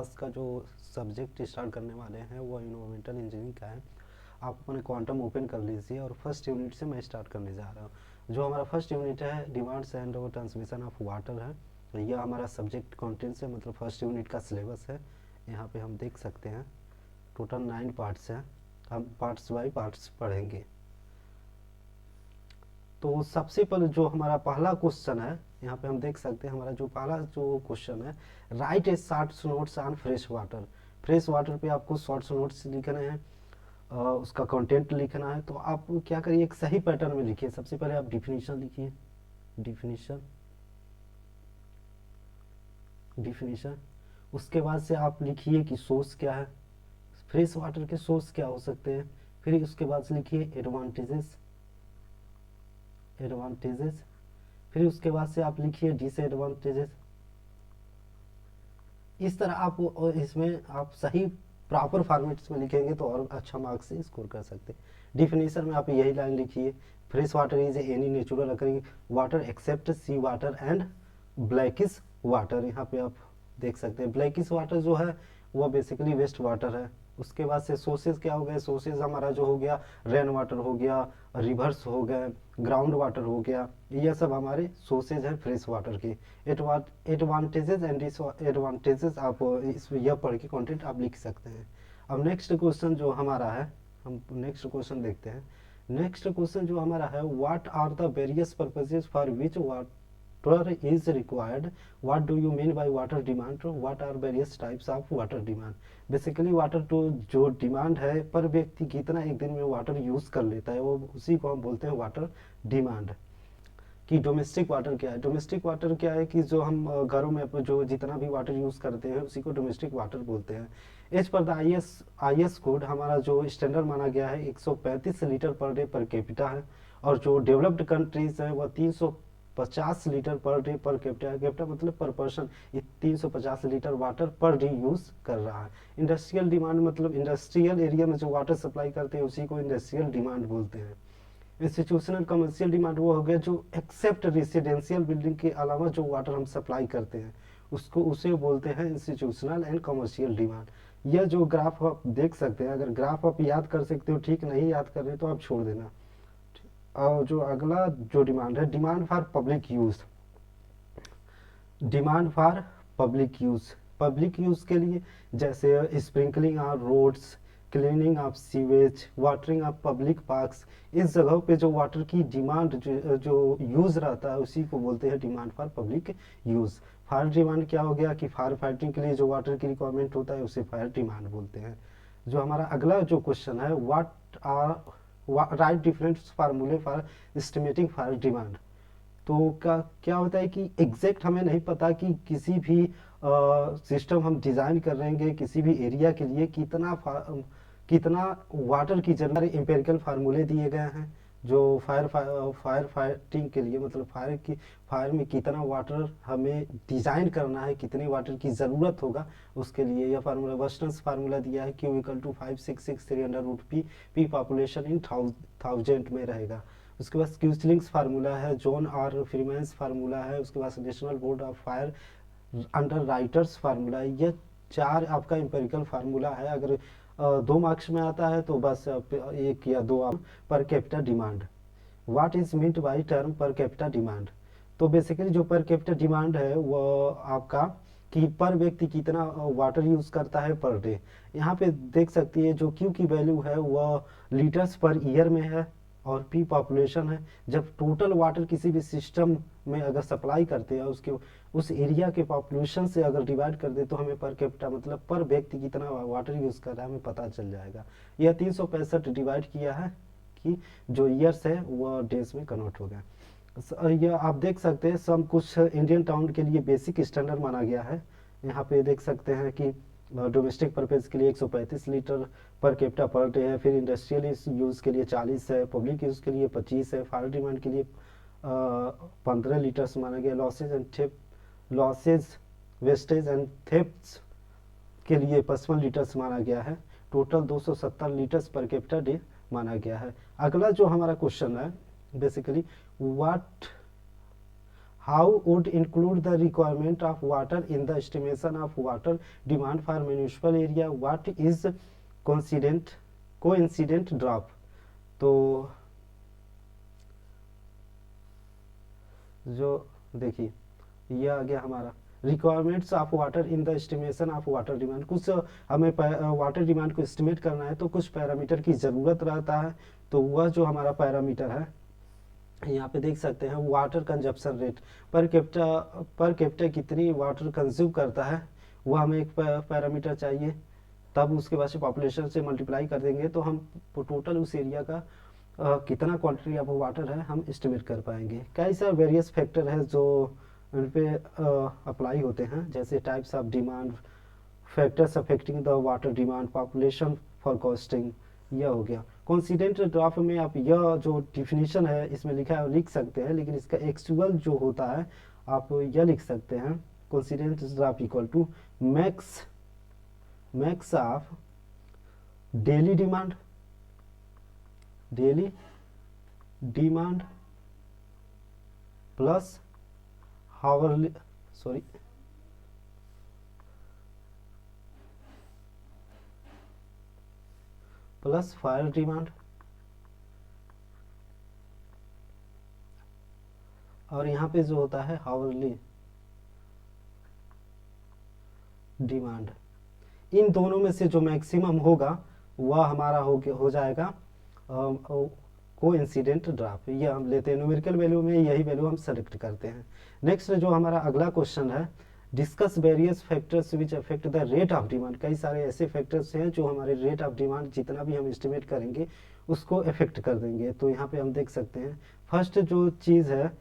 आज का जो सब्जेक्ट स्टार्ट करने वाले हैं वो इन्वायरमेंटल इंजीनियरिंग का है। आप अपने क्वांटम ओपन कर लीजिए और फर्स्ट यूनिट से मैं स्टार्ट करने जा रहा हूँ। जो हमारा फर्स्ट यूनिट है demands and transmission of water है। यह हमारा सब्जेक्ट कंटेंट्स है, मतलब फर्स्ट यूनिट का सिलेबस है। यहाँ पे हम देख सकते हैं टोटल 9 पार्ट्स हैं। हम पार्ट्स बाई पार्ट्स पढ़ेंगे। तो सबसे पहले जो हमारा पहला क्वेश्चन है, यहाँ पे हम देख सकते हैं हमारा जो पहला जो क्वेश्चन है, right A short notes on fresh water. Fresh water पे आपको शॉर्ट नोट्स लिखने हैं, उसका कंटेंट लिखना है। तो आप क्या करिए, एक सही पैटर्न में लिखिए। सबसे पहले आप डिफिनीशन लिखिए, डिफिनीशन डिफिनीशन उसके बाद से आप लिखिए कि सोर्स क्या है, फ्रेश वाटर के सोर्स क्या हो सकते हैं। फिर उसके बाद से लिखिए एडवांटेजेस, एडवांटेजेस फिर उसके बाद से आप लिखिए डिसएडवांटेजेस। इस तरह आप इसमें आप सही प्रॉपर फॉर्मेट्स में लिखेंगे तो और अच्छा मार्क्स से स्कोर कर सकते हैं। डिफिनीशन में आप यही लाइन लिखिए, fresh water is any natural occurring water except sea water and blackish water. यहाँ पे आप देख सकते हैं ब्लैकिश वाटर जो है वह बेसिकली वेस्ट वाटर है। उसके बाद से सोर्सेज क्या हो गए, सोर्सेज हमारा जो हो गया रेन वाटर हो गया, रिवर्स हो गए, ग्राउंड वाटर हो गया, ये सब हमारे सोर्सेज हैं फ्रेश वाटर के। एडवांटेजेस एंड डिसएडवांटेजेस आप इस यह पढ़ के कंटेंट आप लिख सकते हैं। अब नेक्स्ट क्वेश्चन जो हमारा है, हम नेक्स्ट क्वेश्चन देखते हैं। नेक्स्ट क्वेश्चन जो हमारा है, what are the various purposes for which water is required, what do you mean by water demand, what are various types of water demand। Basically water तो जो डिमांड है पर व्यक्ति कितना एक दिन में वाटर यूज कर लेता है, वो उसी को हम बोलते हैं वाटर डिमांड। कि डोमेस्टिक वाटर क्या है, डोमेस्टिक वाटर क्या है कि जो हम घरों में जो जितना भी वाटर यूज करते हैं उसी को डोमेस्टिक वाटर बोलते हैं। As per the I S code हमारा जो स्टैंडर्ड माना गया है 135 litre per day per capita है। और जो डेवलप्ड कंट्रीज है वह 350 litre per day per capita, capita मतलब पर person, 350 litre water per day use कर रहा है। इंडस्ट्रियल डिमांड मतलब इंडस्ट्रियल एरिया में जो वाटर सप्लाई करते हैं उसी को इंडस्ट्रियल डिमांड बोलते हैं। इंस्टीट्यूशनल कमर्शियल डिमांड वो हो गया जो एक्सेप्ट रेसिडेंशियल बिल्डिंग के अलावा जो वाटर हम सप्लाई करते हैं उसको उसे बोलते हैं इंस्टीट्यूशनल एंड कमर्शियल डिमांड। यह जो ग्राफ आप देख सकते हैं, अगर ग्राफ आप याद कर सकते हो ठीक, नहीं याद कर रहे तो आप छोड़ देना। और जो अगला जो डिमांड है, demand for public use, demand for public use, public use के लिए जैसे sprinkling on roads, cleaning of sewage, watering of public parks. इस जगह पे जो वाटर की डिमांड जो यूज रहता है उसी को बोलते हैं demand for public use. Fire demand क्या हो गया कि फायर फाइटिंग के लिए जो वाटर की रिक्वायरमेंट होता है उसे फायर डिमांड बोलते हैं। जो हमारा अगला जो क्वेश्चन है, व्हाट आर राइट डिफरेंट फार्मूले फॉर एस्टिमेटिंग फायर डिमांड। तो क्या होता है कि एग्जैक्ट हमें नहीं पता कि किसी भी सिस्टम हम डिज़ाइन कर रहे हैं किसी भी एरिया के लिए कितना वाटर की जरूरत। एम्पेरिकल फार्मूले दिए गए हैं जो फायर फाइटिंग के लिए, मतलब फायर में कितना वाटर हमें डिज़ाइन करना है, कितने वाटर की ज़रूरत होगा उसके लिए यह फार्मूला बस्टन्स फार्मूला दिया है। Q = 566 पी पॉपुलेशन इन 1000 में रहेगा। उसके बाद क्यूसलिंग्स फार्मूला है, जॉन आर फ्रीमैन्स फार्मूला है, उसके बाद national board of fire under writers formula है। ये 4 आपका इंपेरिकल फार्मूला है। अगर 2 मार्क्स में आता है तो बस 1 या 2 आप per capita demand. What is meant by term per capita demand. तो बेसिकली जो पर कैपिटा डिमांड है वो आपका कि पर व्यक्ति कितना वाटर यूज करता है पर डे। यहाँ पे देख सकती है जो क्यू की वैल्यू है वह लीटर्स पर ईयर में है और पी पॉपुलेशन है। जब टोटल वाटर किसी भी सिस्टम में अगर सप्लाई करते हैं उसके उस एरिया के पॉपुलेशन से अगर डिवाइड कर दे तो हमें पर कैपिटा मतलब पर व्यक्ति कितना वाटर यूज कर रहा है हमें पता चल जाएगा। यह 365 डिवाइड किया है कि जो ईयर्स है वह डेज में कन्वर्ट हो गया। यह आप देख सकते हैं सब कुछ इंडियन टाउन के लिए बेसिक स्टैंडर्ड माना गया है। यहाँ पे देख सकते हैं कि डोमेस्टिक पर्पज़ के लिए 135 litre per capita per day है, फिर इंडस्ट्रियल यूज़ के लिए 40 है, पब्लिक यूज़ के लिए 25 है, फायर डिमांड के लिए 15 लीटर्स माना गया, लॉसेज वेस्टेज एंड थेफ्ट्स के लिए 55 लीटर्स माना गया है। Total 270 litres per capita day माना गया है। अगला जो हमारा क्वेश्चन है basically what how would include the requirement of water in the estimation of water demand for municipal area, what is coincident drop. तो जो देखिए ये आ गया हमारा requirements of water in the estimation of water demand. कुछ हमें water demand को estimate करना है तो कुछ पैरामीटर की ज़रूरत रहता है। तो वह जो हमारा पैरामीटर है यहाँ पे देख सकते हैं water consumption rate, per capita कितनी वाटर कंज्यूम करता है, वह हमें एक पैरामीटर चाहिए। तब उसके बाद से पॉपुलेशन से मल्टीप्लाई कर देंगे तो हम टोटल उस एरिया का कितना क्वांटिटी ऑफ वाटर है हम एस्टिमेट कर पाएंगे। कई सारे वेरियस फैक्टर है जो उन पे अप्लाई होते हैं, जैसे types of demand, factors affecting the water demand, population forecasting, यह हो गया। कॉन्सिडेंट ड्राफ्ट में आप यह जो डिफिनीशन है इसमें लिखा है लिख सकते हैं, लेकिन इसका एक्चुअल जो होता है आप यह लिख सकते हैं coincident draft equal to max of daily demand plus hourly plus fire demand, और यहाँ पे जो होता है हावरली डिमांड। इन दोनों में से जो मैक्सिमम होगा वह हमारा हो जाएगा कोइंसिडेंट ड्राफ्ट। ये हम लेते हैं न्यूमेरिकल वैल्यू में, यही वैल्यू हम सेलेक्ट करते हैं। नेक्स्ट जो हमारा अगला क्वेश्चन है, discuss various factors which affect the rate of demand. कई सारे ऐसे फैक्टर्स हैं जो हमारे रेट ऑफ डिमांड जितना भी हम एस्टिमेट करेंगे उसको अफेक्ट कर देंगे। तो यहाँ पे हम देख सकते हैं फर्स्ट जो चीज़ है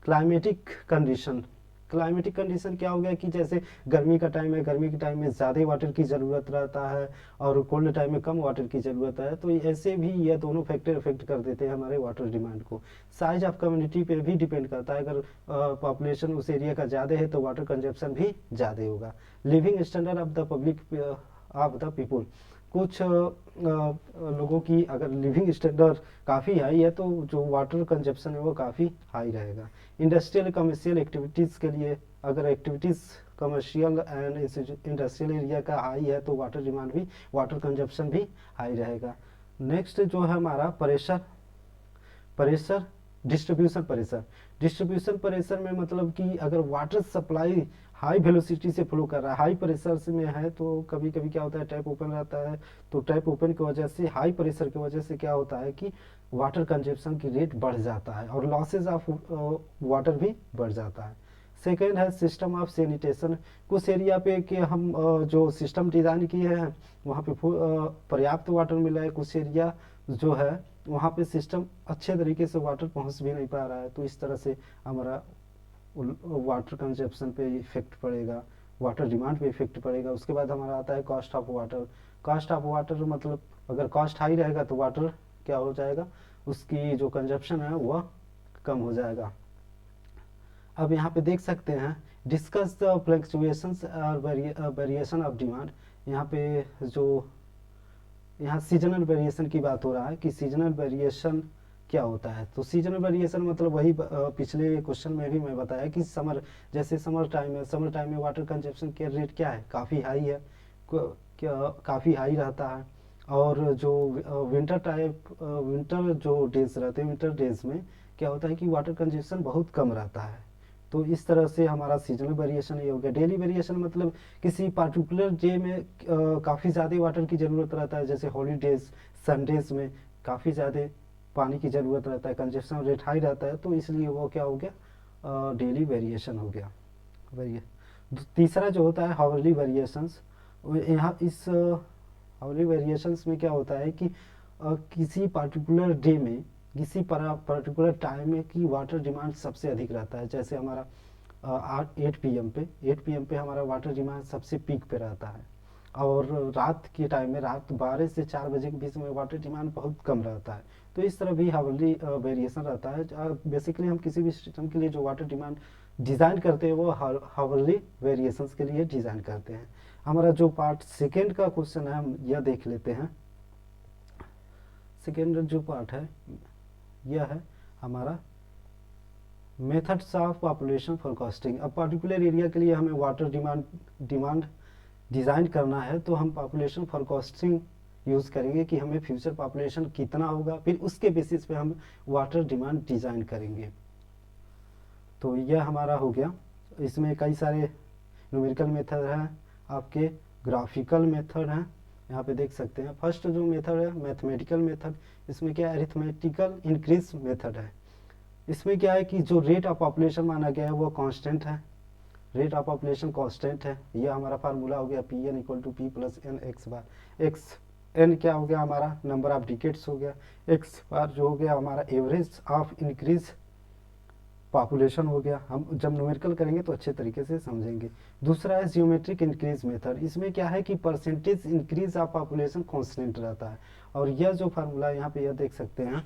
क्लाइमेटिक कंडीशन। क्लाइमेटिक कंडीशन क्या हो गया कि जैसे गर्मी का टाइम है, गर्मी के टाइम में ज़्यादा वाटर की ज़रूरत रहता है और कोल्ड टाइम में कम वाटर की ज़रूरत है। तो ऐसे भी ये दोनों फैक्टर इफेक्ट कर देते हैं हमारे वाटर डिमांड को। साइज ऑफ कम्युनिटी पे भी डिपेंड करता है, अगर पॉपुलेशन उस एरिया का ज़्यादा है तो वाटर कंजप्शन भी ज़्यादा होगा। Living standard of the public of the people, कुछ लोगों की अगर लिविंग स्टैंडर्ड काफ़ी हाई है तो जो वाटर कंजप्शन है वो काफ़ी हाई रहेगा। इंडस्ट्रियल कमर्शियल एक्टिविटीज़ के लिए अगर activities commercial and industrial area का हाई है तो वाटर डिमांड भी, वाटर कंजप्शन भी हाई रहेगा। नेक्स्ट जो है हमारा प्रेशर डिस्ट्रीब्यूशन प्रेशर में मतलब कि अगर वाटर सप्लाई हाई वेलोसिटी से फ्लो कर रहा है, हाई प्रेशर से में है, तो कभी कभी क्या होता है टैप ओपन रहता है, तो टैप ओपन की वजह से हाई प्रेशर की वजह से क्या होता है कि वाटर कंजप्शन की रेट बढ़ जाता है और लॉसेज ऑफ वाटर भी बढ़ जाता है। सेकेंड है सिस्टम ऑफ सैनिटेशन। कुछ एरिया पे कि हम जो सिस्टम डिज़ाइन किए हैं वहाँ पे पर्याप्त वाटर मिला है, कुछ एरिया जो है वहाँ पे सिस्टम अच्छे तरीके से वाटर पहुँच भी नहीं पा रहा है, तो इस तरह से हमारा वाटर कंजप्शन पे इफेक्ट पड़ेगा, वाटर डिमांड पे इफेक्ट पड़ेगा। उसके बाद हमारा आता है कॉस्ट ऑफ वाटर मतलब अगर कॉस्ट हाई रहेगा तो वाटर क्या हो जाएगा, उसकी जो कंजप्शन है वह कम हो जाएगा। अब यहाँ पे देख सकते हैं डिस्कस द फ्लक्चुएशंस और वेरिएशन ऑफ डिमांड। यहाँ पे जो यहाँ सीजनल वेरिएशन की बात हो रहा है कि सीजनल वेरिएशन क्या होता है। तो सीजनल वेरिएशन मतलब वही पिछले क्वेश्चन में भी मैं बताया कि जैसे समर टाइम में वाटर कंजप्शन के रेट क्या है, काफ़ी हाई है, काफ़ी हाई रहता है। और जो विंटर जो डेज रहते हैं, विंटर डेज में क्या होता है कि वाटर कंजप्शन बहुत कम रहता है। तो इस तरह से हमारा सीजनल वेरिएशन ये हो गया। डेली वेरिएशन मतलब किसी पार्टिकुलर डे में काफ़ी ज़्यादा वाटर की ज़रूरत रहता है, जैसे हॉलीडेज संडेज में काफ़ी ज़्यादा पानी की ज़रूरत रहता है, कंजप्शन रेट हाई रहता है, तो इसलिए वो क्या हो गया, डेली वेरिएशन हो गया। तीसरा जो होता है हावरली वेरिएशंस। यहाँ इस हावरली वेरिएशंस में क्या होता है कि किसी पार्टिकुलर डे में, किसी पर्टिकुलर टाइम में की वाटर डिमांड सबसे अधिक रहता है। जैसे हमारा 8 PM पे हमारा वाटर डिमांड सबसे पीक पे रहता है, और रात के टाइम में, रात 12 से 4 बजे के बीच में वाटर डिमांड बहुत कम रहता है। तो इस तरह भी हावरली वेरिएशन रहता है। बेसिकली हम किसी भी सिस्टम के लिए जो वाटर डिमांड डिज़ाइन करते हैं वो हावरली वेरिएशंस के लिए डिज़ाइन करते हैं। हमारा जो पार्ट सेकेंड का क्वेश्चन है हम यह देख लेते हैं। सेकेंड जो पार्ट है यह है हमारा मेथड्स ऑफ पॉपुलेशन फोरकास्टिंग। अब पर्टिकुलर एरिया के लिए हमें वाटर डिमांड डिज़ाइन करना है, तो हम पॉपुलेशन फोरकास्टिंग यूज़ करेंगे कि हमें फ्यूचर पॉपुलेशन कितना होगा, फिर उसके बेसिस पे हम वाटर डिमांड डिज़ाइन करेंगे। तो यह हमारा हो गया। इसमें कई सारे न्यूमेरिकल मेथड हैं, आपके ग्राफिकल मेथड हैं, यहाँ पे देख सकते हैं। फर्स्ट जो मेथड है मैथमेटिकल मेथड, इसमें क्या है अरिथमेटिकल इंक्रीज मेथड है। इसमें क्या है कि जो रेट ऑफ पॉपुलेशन माना गया है वो कांस्टेंट है, रेट ऑफ पॉपुलेशन कांस्टेंट है। यह हमारा फार्मूला हो गया P N equal to P plus N X bar X. N क्या हो गया हमारा नंबर ऑफ डिकेट्स हो गया, एक्स बार जो हो गया हमारा एवरेज ऑफ इंक्रीज पॉपुलेशन हो गया। हम जब न्यूमेरिकल करेंगे तो अच्छे तरीके से समझेंगे। दूसरा है जियोमेट्रिक इंक्रीज मेथड। इसमें क्या है कि percentage increase of population constant रहता है, और यह जो फार्मूला यहाँ पे यह देख सकते हैं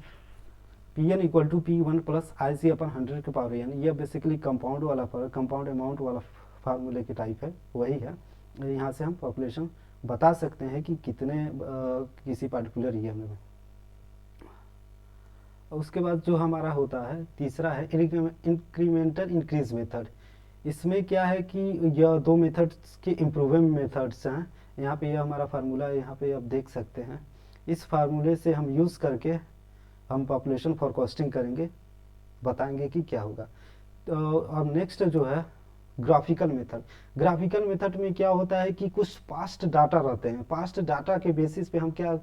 P N equal to P one plus I C upon 100 के पावर एन। यह बेसिकली कंपाउंड वाला कंपाउंड अमाउंट वाला फार्मूले के टाइप है, वही है। यहाँ से हम पॉपुलेशन बता सकते हैं कि कितने किसी पर्टिकुलर ईयर में। उसके बाद जो हमारा होता है तीसरा है इंक्रीमेंटल इंक्रीज मेथड। इसमें क्या है कि यह दो मेथड्स के इम्प्रूवमेंट मेथड्स हैं। यहाँ पे यह हमारा फार्मूला यहाँ पे आप देख सकते हैं। इस फार्मूले से हम यूज़ करके हम पॉपुलेशन फोरकास्टिंग करेंगे, बताएंगे कि क्या होगा। तो अब नेक्स्ट जो है ग्राफिकल मेथड। ग्राफिकल मेथड में क्या होता है कि कुछ पास्ट डाटा रहते हैं, पास्ट डाटा के बेसिस पे हम क्या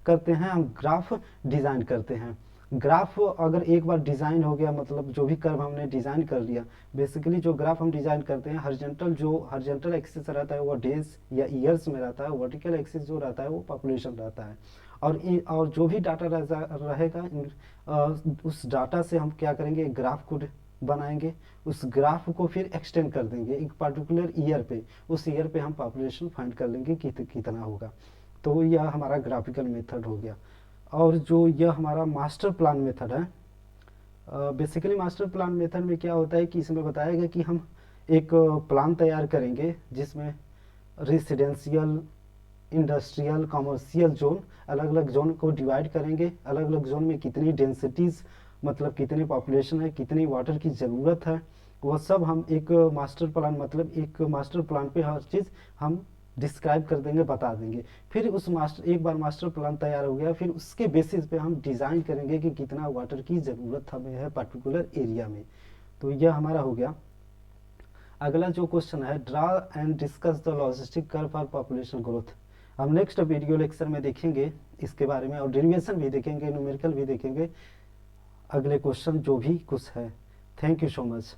करते हैं, हम ग्राफ डिज़ाइन करते हैं। ग्राफ अगर एक बार डिज़ाइन हो गया, मतलब जो भी कर्व हमने डिज़ाइन कर लिया, बेसिकली जो ग्राफ हम डिज़ाइन करते हैं हॉरिजॉन्टल जो हॉरिजॉन्टल एक्सिस रहता है वो डेज या ईयर्स में रहता है, वर्टिकल एक्सिस जो रहता है वो पॉपुलेशन रहता है। और जो भी डाटा रहेगा उस डाटा से हम क्या करेंगे, एक ग्राफ को बनाएंगे, उस ग्राफ को फिर एक्सटेंड कर देंगे एक पर्टिकुलर ईयर पे, उस ईयर पे हम पॉपुलेशन फाइंड कर लेंगे कितना होगा। तो यह हमारा ग्राफिकल मेथड हो गया। और जो यह हमारा मास्टर प्लान मेथड है, बेसिकली मास्टर प्लान मेथड में क्या होता है कि इसमें बताया गया कि हम एक प्लान तैयार करेंगे जिसमें रेसिडेंशियल, इंडस्ट्रियल, कमर्शियल जोन, अलग अलग जोन को डिवाइड करेंगे। अलग अलग जोन में कितनी डेंसिटीज़, मतलब कितनी पॉपुलेशन है, कितनी वाटर की ज़रूरत है, वह सब हम एक मास्टर प्लान, मतलब एक मास्टर प्लान पे हर चीज़ हम डिस्क्राइब कर देंगे, बता देंगे। फिर एक बार मास्टर प्लान तैयार हो गया, फिर उसके बेसिस पे हम डिज़ाइन करेंगे कि कितना वाटर की ज़रूरत हमें है पर्टिकुलर एरिया में। तो यह हमारा हो गया। अगला जो क्वेश्चन है draw and discuss the logistic curve for population growth. हम नेक्स्ट वीडियो लेक्चर में देखेंगे इसके बारे में, और डेरिवेशन भी देखेंगे, न्यूमेरिकल भी देखेंगे, अगले क्वेश्चन जो भी कुछ है। Thank you so much.